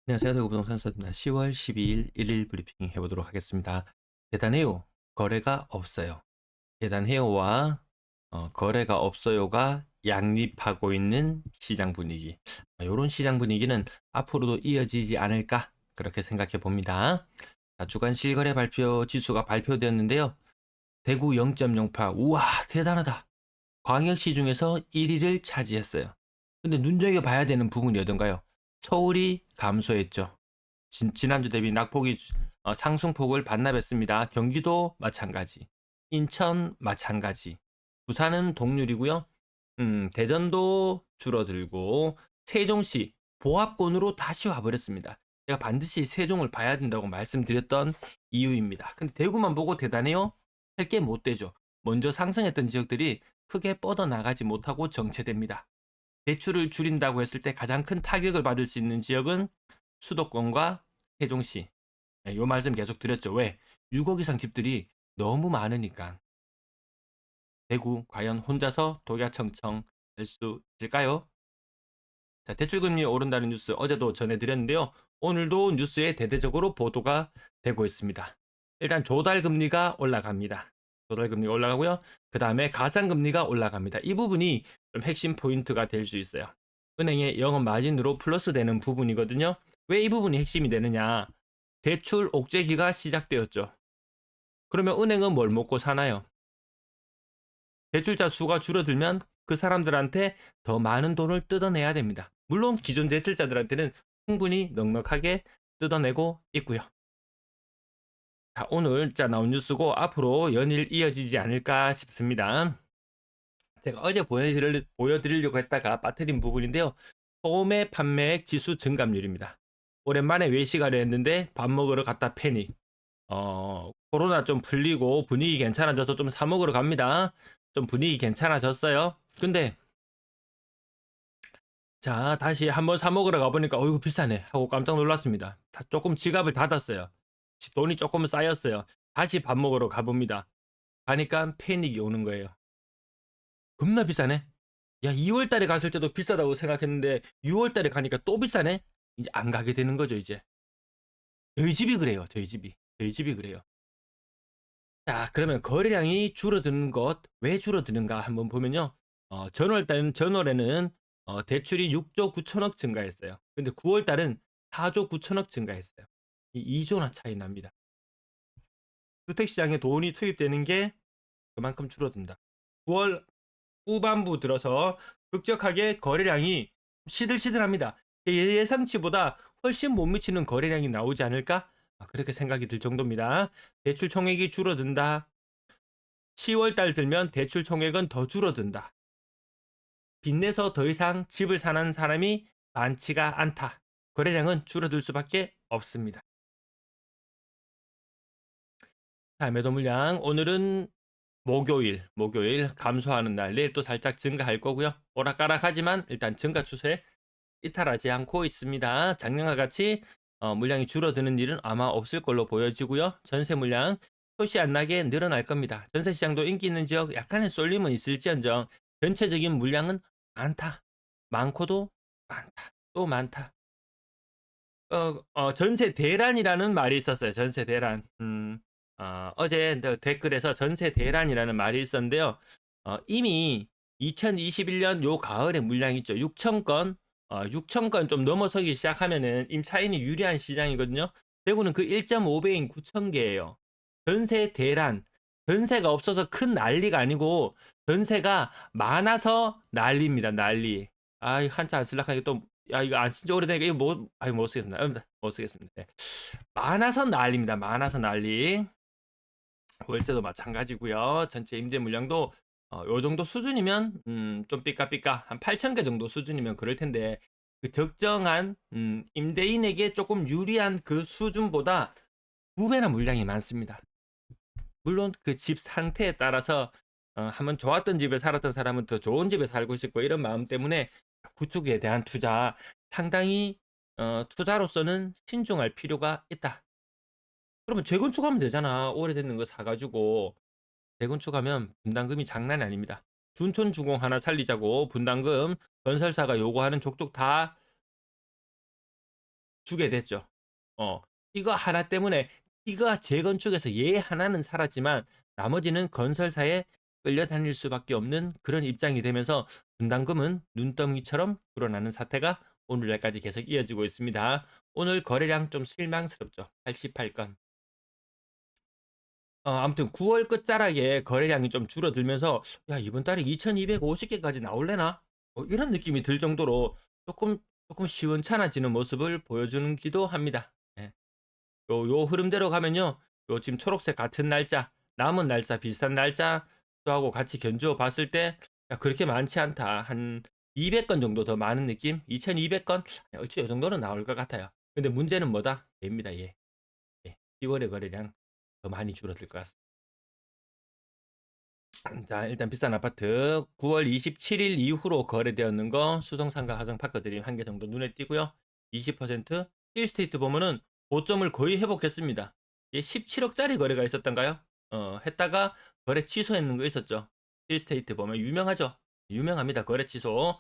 안녕하세요. 대구부동산 서입니다. 10월 12일 일일 브리핑 해보도록 하겠습니다. 대단해요. 거래가 없어요. 대단해요와 거래가 없어요가 양립하고 있는 시장 분위기. 이런 시장 분위기는 앞으로도 이어지지 않을까 그렇게 생각해 봅니다. 자, 주간 실거래 발표 지수가 발표되었는데요. 대구 0.08. 우와, 대단하다. 광역시 중에서 1위를 차지했어요. 근데 눈여겨봐야 되는 부분이 어떤가요? 서울이 감소했죠. 지난주 대비 낙폭이 상승폭을 반납했습니다. 경기도 마찬가지, 인천 마찬가지, 부산은 동률이고요. 대전도 줄어들고 세종시 보합권으로 다시 와버렸습니다. 제가 반드시 세종을 봐야 된다고 말씀드렸던 이유입니다. 근데 대구만 보고 대단해요? 할 게 못 되죠. 먼저 상승했던 지역들이 크게 뻗어나가지 못하고 정체됩니다. 대출을 줄인다고 했을 때 가장 큰 타격을 받을 수 있는 지역은 수도권과 세종시. 요 말씀 계속 드렸죠. 왜? 6억 이상 집들이 너무 많으니까. 대구 과연 혼자서 독야청청 할 수 있을까요? 자, 대출금리 오른다는 뉴스 어제도 전해드렸는데요. 오늘도 뉴스에 대대적으로 보도가 되고 있습니다. 일단 조달금리가 올라갑니다. 조달금리가 올라가고요. 그 다음에 가상금리가 올라갑니다. 이 부분이 좀 핵심 포인트가 될 수 있어요. 은행의 영업 마진으로 플러스 되는 부분이거든요. 왜 이 부분이 핵심이 되느냐? 대출 옥죄기가 시작되었죠. 그러면 은행은 뭘 먹고 사나요? 대출자 수가 줄어들면 그 사람들한테 더 많은 돈을 뜯어내야 됩니다. 물론 기존 대출자들한테는 충분히 넉넉하게 뜯어내고 있고요. 자, 오늘 나온 뉴스고 앞으로 연일 이어지지 않을까 싶습니다. 제가 어제 보여드리려고 했다가 빠뜨린 부분인데요. 소매 판매액 지수 증감률입니다. 오랜만에 외식하려 했는데 밥 먹으러 갔다 패닉. 코로나 좀 풀리고 분위기 괜찮아져서 좀 사 먹으러 갑니다. 좀 분위기 괜찮아졌어요. 근데 자, 다시 한번 사 먹으러 가보니까 어이구 비싸네 하고 깜짝 놀랐습니다. 조금 지갑을 닫았어요. 돈이 조금 쌓였어요. 다시 밥 먹으러 가봅니다. 가니까 패닉이 오는 거예요. 겁나 비싸네. 야, 2월 달에 갔을 때도 비싸다고 생각했는데 6월 달에 가니까 또 비싸네. 이제 안 가게 되는 거죠, 이제. 저희 집이 그래요. 저희 집이. 저희 집이 그래요. 자, 그러면 거래량이 줄어드는 것, 왜 줄어드는가 한번 보면요. 전월에는 대출이 6조 9천억 증가했어요. 근데 9월 달은 4조 9천억 증가했어요. 이 2조나 차이 납니다. 주택시장에 돈이 투입되는 게 그만큼 줄어든다. 9월 후반부 들어서 급격하게 거래량이 시들시들합니다. 예상치보다 훨씬 못 미치는 거래량이 나오지 않을까? 그렇게 생각이 들 정도입니다. 대출 총액이 줄어든다. 10월 달 들면 대출 총액은 더 줄어든다. 빚내서 더 이상 집을 사는 사람이 많지가 않다. 거래량은 줄어들 수밖에 없습니다. 자, 매도 물량 오늘은 목요일 감소하는 날, 내일 또 살짝 증가할 거고요. 오락가락하지만 일단 증가 추세 이탈하지 않고 있습니다. 작년과 같이 물량이 줄어드는 일은 아마 없을 걸로 보여지고요. 전세 물량 표시 안 나게 늘어날 겁니다. 전세 시장도 인기 있는 지역 약간의 쏠림은 있을지언정 전체적인 물량은 많다. 많고도 많다. 또 많다. 전세 대란이라는 말이 있었어요. 전세 대란. 어제 댓글에서 전세 대란이라는 말이 있었는데요. 이미 2021년 요 가을에 물량 있죠. 6천 건, 6천 건 좀 넘어서기 시작하면은 임차인이 유리한 시장이거든요. 대구는 그 1.5배인 9천 개예요. 전세 대란. 전세가 없어서 큰 난리가 아니고 전세가 많아서 난리입니다. 난리. 한자 안 쓸락하니까 또 이거 안 쓴 지 오래되니까 이거 못 쓰겠습니다. 못 쓰겠습니다. 네. 많아서 난리입니다. 많아서 난리. 월세도 마찬가지고요. 전체 임대 물량도 요 정도 수준이면 좀 삐까삐까 한 8천 개 정도 수준이면 그럴 텐데 그 적정한 임대인에게 조금 유리한 그 수준보다 2배나 물량이 많습니다. 물론 그 집 상태에 따라서 한번 좋았던 집에 살았던 사람은 더 좋은 집에 살고 싶고 이런 마음 때문에 구축에 대한 투자 상당히 투자로서는 신중할 필요가 있다. 그러면 재건축하면 되잖아. 오래된 거 사가지고 재건축하면 분담금이 장난이 아닙니다. 둔촌 주공 하나 살리자고 분담금 건설사가 요구하는 족족 다 주게 됐죠. 어, 이거 하나 때문에 이거 재건축에서 얘 하나는 살았지만 나머지는 건설사에 끌려다닐 수밖에 없는 그런 입장이 되면서 분담금은 눈덩이처럼 불어나는 사태가 오늘날까지 계속 이어지고 있습니다. 오늘 거래량 좀 실망스럽죠. 88건. 아무튼 9월 끝자락에 거래량이 좀 줄어들면서 야, 이번 달에 2250개까지 나올래나? 이런 느낌이 들 정도로 조금 시원찮아지는 모습을 보여주기도 합니다. 예. 요 흐름대로 가면요. 요 지금 초록색 같은 날짜, 남은 날짜, 비슷한 날짜하고 같이 견주어 봤을 때 야, 그렇게 많지 않다. 한 200건 정도 더 많은 느낌? 2200건? 어찌 이 정도는 나올 것 같아요. 근데 문제는 뭐다? 얘입니다. 얘. 예. 10월의 거래량 더 많이 줄어들 것 같습니다. 자, 일단 비싼 아파트 9월 27일 이후로 거래되었는 거 수성상가 하정파크 드림 한 개 정도 눈에 띄고요. 20% 힐스테이트 보면은 고점을 거의 회복했습니다. 이게 17억짜리 거래가 있었던가요? 했다가 거래 취소했는 거 있었죠. 힐스테이트 보면 유명하죠. 유명합니다. 거래 취소.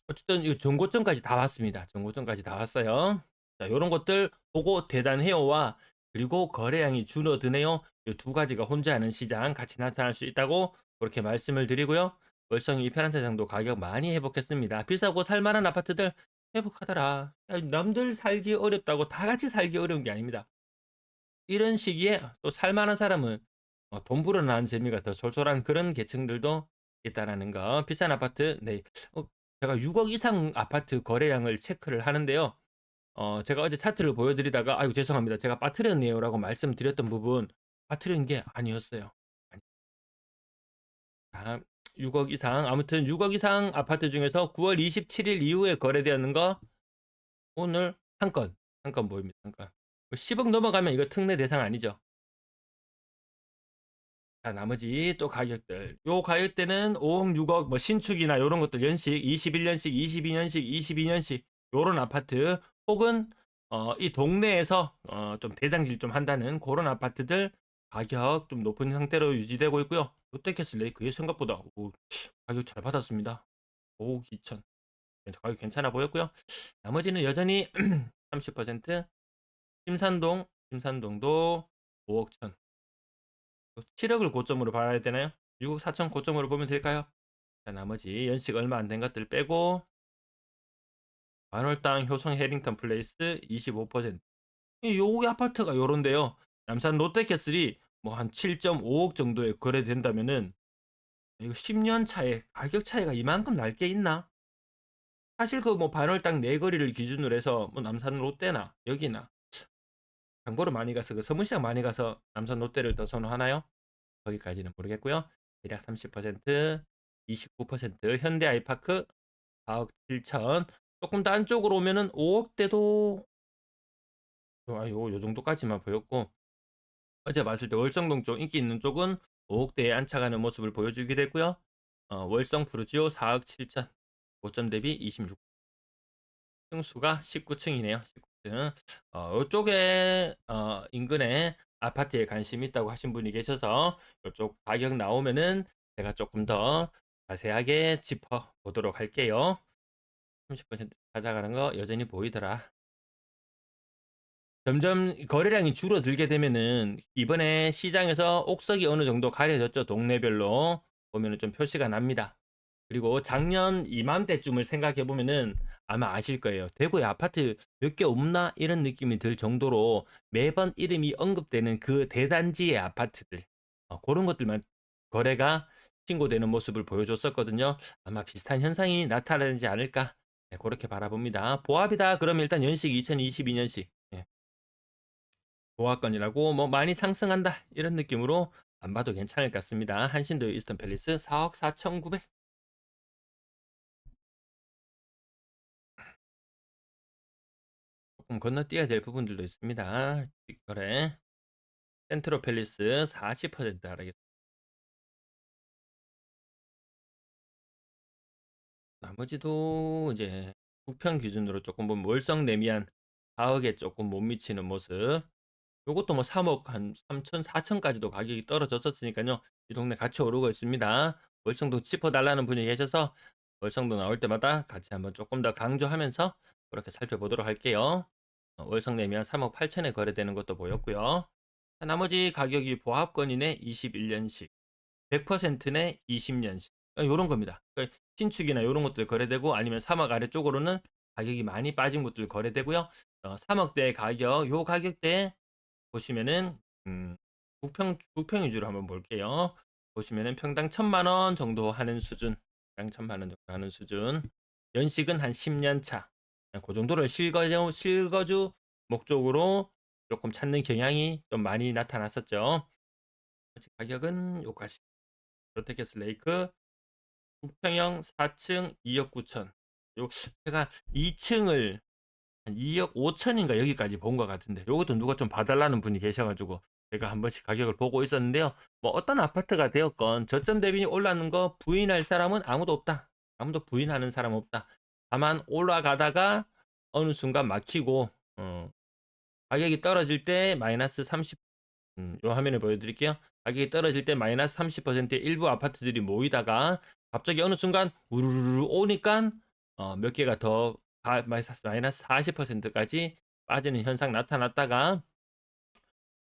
어쨌든 이 전고점까지 다 왔습니다. 전고점까지 다 왔어요. 자, 요런 것들 보고 대단해요와 그리고 거래량이 줄어드네요. 이 두 가지가 혼자하는 시장 같이 나타날 수 있다고 그렇게 말씀을 드리고요. 월성 이편한세장도 가격 많이 회복했습니다. 비싸고 살만한 아파트들 회복하더라. 야, 남들 살기 어렵다고 다 같이 살기 어려운 게 아닙니다. 이런 시기에 또 살만한 사람은 돈 불어나는 재미가 더 솔솔한 그런 계층들도 있다라는 거. 비싼 아파트, 네. 제가 6억 이상 아파트 거래량을 체크를 하는데요. 제가 어제 차트를 보여드리다가, 아유, 죄송합니다. 제가 빠뜨렸네요. 라고 말씀드렸던 부분, 빠뜨린 게 아니었어요. 아, 6억 이상, 아무튼 6억 이상 아파트 중에서 9월 27일 이후에 거래되었는 거, 오늘 한 건 보입니다. 한 건. 10억 넘어가면 이거 특례 대상 아니죠. 자, 나머지 또 가격들. 요 가격대는 5억, 6억, 뭐 신축이나 요런 것들 연식, 21년식, 22년식, 22년식 요런 아파트 혹은 이 동네에서 좀 대장질 좀 한다는 그런 아파트들 가격 좀 높은 상태로 유지되고 있고요. 롯데캐슬레이 그게 생각보다 가격 잘 받았습니다. 5억 2천. 가격 괜찮아 보였고요. 나머지는 여전히 30% 심산동도 5억 천. 7억을 고점으로 봐야 되나요? 6억 4천 고점으로 보면 될까요? 자, 나머지 연식 얼마 안 된 것들 빼고 만월당 효성 해링턴 플레이스 25%. 요 아파트가 요런데요. 남산 롯데캐슬이 뭐 한 7.5억 정도에 거래된다면은 이거 10년 차에 가격 차이가 이만큼 날 게 있나? 사실 그 뭐 반월당 내거리를 기준으로 해서 뭐 남산 롯데나 여기나 장보러 많이 가서 그 서문시장 많이 가서 남산 롯데를 더 선호하나요? 거기까지는 모르겠고요. 대략 30%, 29% 현대 아이파크 4억 7천. 조금 더 안쪽으로 오면은 5억대도 좋아요. 요 정도까지만 보였고 어제 봤을 때 월성동 쪽 인기 있는 쪽은 5억대에 안착하는 모습을 보여주기도 했고요. 월성 푸르지오 4억 7천. 고점 대비 26. 층수가 19층이네요. 19층. 이쪽에 인근에 아파트에 관심 있다고 하신 분이 계셔서 이쪽 가격 나오면은 제가 조금 더 자세하게 짚어 보도록 할게요. 30% 찾아가는 거 여전히 보이더라. 점점 거래량이 줄어들게 되면은 이번에 시장에서 옥석이 어느 정도 가려졌죠. 동네별로 보면은 좀 표시가 납니다. 그리고 작년 이맘때쯤을 생각해 보면은 아마 아실 거예요. 대구에 아파트 몇 개 없나 이런 느낌이 들 정도로 매번 이름이 언급되는 그 대단지의 아파트들 그런 것들만 거래가 신고되는 모습을 보여줬었거든요. 아마 비슷한 현상이 나타나지 않을까 네, 그렇게 바라봅니다. 보합이다 그러면 일단 연식 2022년식 보합권이라고 뭐 많이 상승한다 이런 느낌으로 안 봐도 괜찮을 것 같습니다. 한신도 이스턴 팰리스 4억 4,900. 조금 건너뛰어야 될 부분들도 있습니다. 직거래 센트로 팰리스 40% 하락했습니다. 나머지도 이제 부평 기준으로 조금 보면 월성 내미안 4억에 조금 못 미치는 모습. 요것도 뭐 3억 한 3천, 4천까지도 가격이 떨어졌었으니까요. 이 동네 같이 오르고 있습니다. 월성도 짚어달라는 분이 계셔서 월성도 나올 때마다 같이 한번 조금 더 강조하면서 그렇게 살펴보도록 할게요. 월성 내면 3억 8천에 거래되는 것도 보였고요. 나머지 가격이 보합권이네 21년식, 100%네 20년식. 요런 겁니다. 그러니까 신축이나 요런 것들 거래되고 아니면 3억 아래쪽으로는 가격이 많이 빠진 것들 거래되고요. 3억대 가격, 요 가격대에 보시면은 국평 위주로 한번 볼게요. 보시면은 평당 1,000만 원 정도 하는 수준. 평당 1,000만 원 정도 하는 수준. 연식은 한 10년 차. 그 정도를 실거주 목적으로 조금 찾는 경향이 좀 많이 나타났었죠. 가격은 요까지. 롯데캐슬 레이크 국평형 4층 2억 9천. 요 제가 2층을 한 2억 5천인가 여기까지 본 것 같은데 요것도 누가 좀 봐달라는 분이 계셔가지고 제가 한 번씩 가격을 보고 있었는데요. 뭐 어떤 아파트가 되었건 저점 대비 올라가는 거 부인할 사람은 아무도 없다. 아무도 부인하는 사람 없다. 다만 올라가다가 어느 순간 막히고 가격이 떨어질 때 마이너스 30, 요 화면을 보여드릴게요. 가격이 떨어질 때 마이너스 30%의 일부 아파트들이 모이다가 갑자기 어느 순간 우르르 오니까 몇 개가 더 마이너스 40%까지 빠지는 현상 나타났다가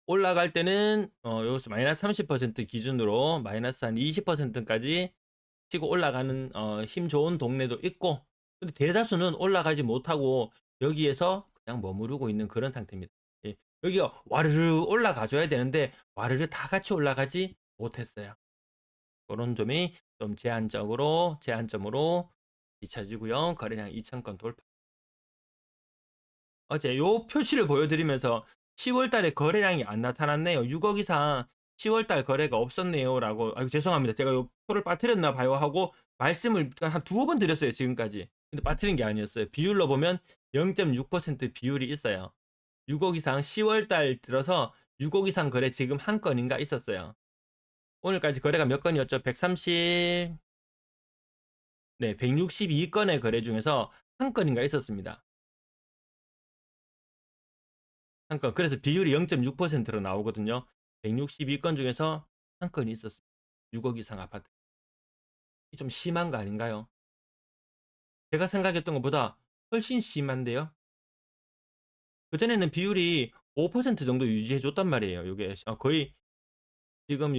올라갈 때는 여기서 마이너스 30% 기준으로 마이너스 한 20%까지 치고 올라가는 힘 좋은 동네도 있고, 근데 대다수는 올라가지 못하고 여기에서 그냥 머무르고 있는 그런 상태입니다. 예, 여기가 와르르 올라가줘야 되는데 와르르 다 같이 올라가지 못했어요. 그런 점이 좀 제한점으로 비춰지고요. 거래량 2,000건 돌파. 어제 요 표시를 보여드리면서 10월 달에 거래량이 안 나타났네요. 6억 이상 10월 달 거래가 없었네요. 라고, 아이고, 죄송합니다. 제가 요 표를 빠뜨렸나 봐요. 하고 말씀을 한 두어 번 드렸어요. 지금까지. 근데 빠뜨린 게 아니었어요. 비율로 보면 0.6% 비율이 있어요. 6억 이상 10월 달 들어서 6억 이상 거래 지금 한 건인가 있었어요. 오늘까지 거래가 몇 건이었죠? 130, 네, 162건의 거래 중에서 한 건인가 있었습니다. 한 건. 그래서 비율이 0.6%로 나오거든요. 162건 중에서 한 건이 있었습니다. 6억 이상 아파트. 좀 심한 거 아닌가요? 제가 생각했던 것보다 훨씬 심한데요. 그전에는 비율이 5% 정도 유지해줬단 말이에요. 이게 거의 지금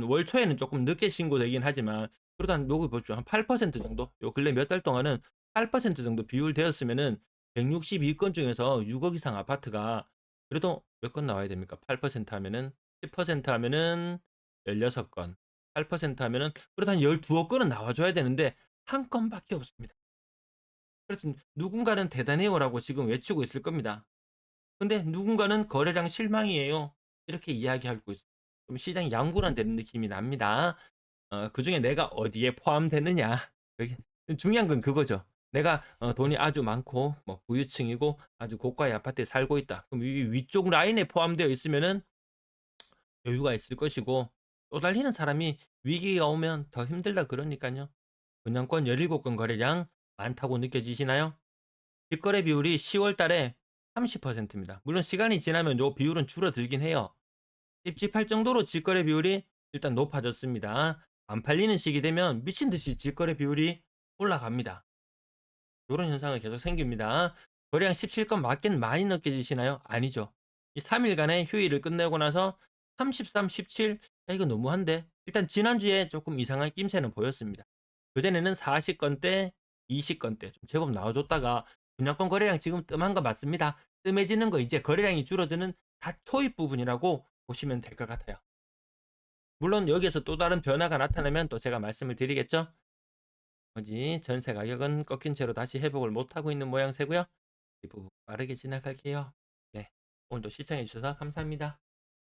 월 초에는 조금 늦게 신고되긴 하지만 그래도 한 요거 보십시오. 한 8% 정도? 요 근래 몇 달 동안은 8% 정도 비율 되었으면은 162건 중에서 6억 이상 아파트가 그래도 몇 건 나와야 됩니까? 8% 하면은 10% 하면은 16건. 8% 하면은 그래도 한 12억 건은 나와줘야 되는데 한 건밖에 없습니다. 그래서 누군가는 대단해요라고 지금 외치고 있을 겁니다. 근데 누군가는 거래량 실망이에요. 이렇게 이야기하고 있어요. 좀 시장이 양분화되는 느낌이 납니다. 그중에 내가 어디에 포함되느냐. 여기 중요한 건 그거죠. 내가 돈이 아주 많고 뭐 부유층이고 아주 고가의 아파트에 살고 있다. 그럼 이 위쪽 라인에 포함되어 있으면은 여유가 있을 것이고 또 달리는 사람이 위기가 오면 더 힘들다 그러니까요. 분양권 17건 거래량 많다고 느껴지시나요? 직거래 비율이 10월 달에 30%입니다. 물론 시간이 지나면 요 비율은 줄어들긴 해요. 찝찝할 정도로 직거래 비율이 일단 높아졌습니다. 안 팔리는 시기 되면 미친 듯이 직거래 비율이 올라갑니다. 이런 현상은 계속 생깁니다. 거래량 17건 맞긴 많이 느껴지시나요? 아니죠. 이 3일간의 휴일을 끝내고 나서 33, 17, 이거 너무한데? 일단 지난주에 조금 이상한 낌새는 보였습니다. 그전에는 40건대, 20건대 좀 제법 나와줬다가 분양권 거래량 지금 뜸한 거 맞습니다. 뜸해지는 거 이제 거래량이 줄어드는 다 초입 부분이라고 보시면 될 것 같아요. 물론 여기에서 또 다른 변화가 나타나면 또 제가 말씀을 드리겠죠. 나머지 전세 가격은 꺾인 채로 다시 회복을 못하고 있는 모양새고요. 이 부분 빠르게 지나갈게요. 네, 오늘도 시청해 주셔서 감사합니다.